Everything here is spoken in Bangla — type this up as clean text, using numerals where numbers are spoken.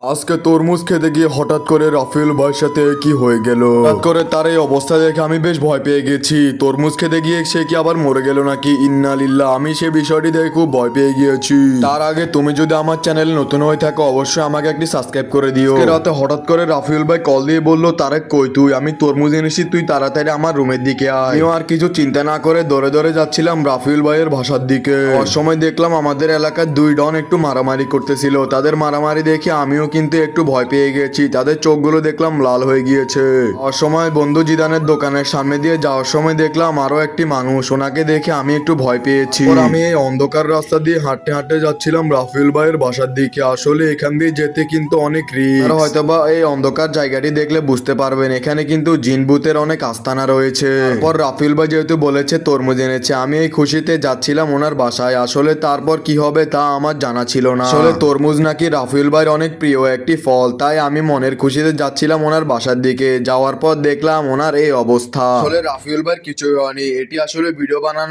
আজকে তরমুজ খেতে গিয়ে হঠাৎ করে রাফেল ভাইয়ের সাথে কি হয়ে গেল। হঠাৎ করে তার এই অবস্থা দেখে আমি বেশ ভয় পেয়ে গেছি। তরমুজ খেতে গিয়ে সে কি আবার মরে গেল নাকি, ইন্না লিল্লাহ। আমি সে বিষয়টি দেখে খুব ভয় পেয়ে গিয়েছি। তার আগে তুমি যদি আমার চ্যানেলে নতুন হয়ে থাকো অবশ্যই আমাকে একটি সাবস্ক্রাইব করে দিও। আজকে রাতে হঠাৎ করে রাফেল ভাই কল দিয়ে বললো, তারেক কই তুই, আমি তরমুজ এনেছি, তুই তাড়াতাড়ি আমার রুমের দিকে আয়। আমিও আর কিছু চিন্তা না করে দৌড়ে দৌড়ে যাচ্ছিলাম রাফেল ভাইয়ের বাসার দিকে। আর সময় দেখলাম আমাদের এলাকার দুই ডন একটু মারামারি করতেছিল। তাদের মারামারি দেখে আমিও কিন্তু একটু ভয় পেয়ে গেছি। তাদের চোখগুলো দেখলাম লাল হয়ে গিয়েছে। অসময় বন্ধু জিদানের দোকানের সামনে দিয়ে যাওয়ার সময় দেখলাম আরো একটি মানুষ, ওনাকে দেখে আমি একটু ভয় পেয়েছি। আমি এই অন্ধকার রাস্তা দিয়ে হাঁটতে হাঁটতে যাচ্ছিলাম রাফেল ভাইয়ের বাসার দিকে। আসলে এখান দিয়ে যেতে কিন্তু অনেক রিস্ক। হয়তো বা এই অন্ধকার জায়গাটি দেখলে বুঝতে পারবেন এখানে কিন্তু জিন ভূতের অনেক আস্তানা রয়েছে। তারপর রাফেল ভাই যেহেতু বলেছে তরমুজ এনেছে, আমি এই খুশিতে যাচ্ছিলাম ওনার বাসায়। আসলে তারপর কি হবে তা আমার জানা ছিল না। আসলে তরমুজ নাকি রাফেল ভাইয়ের অনেক প্রিয় একটি ফল, তাই আমি মনের খুশিতে যাচ্ছিলাম ওনার বাসার দিকে। যাওয়ার পর দেখলাম ওনার এই অবস্থা। আসলে রাফেল ভাইয়ের কিছুই হয়নি, এটি আসলে ভিডিও বানানো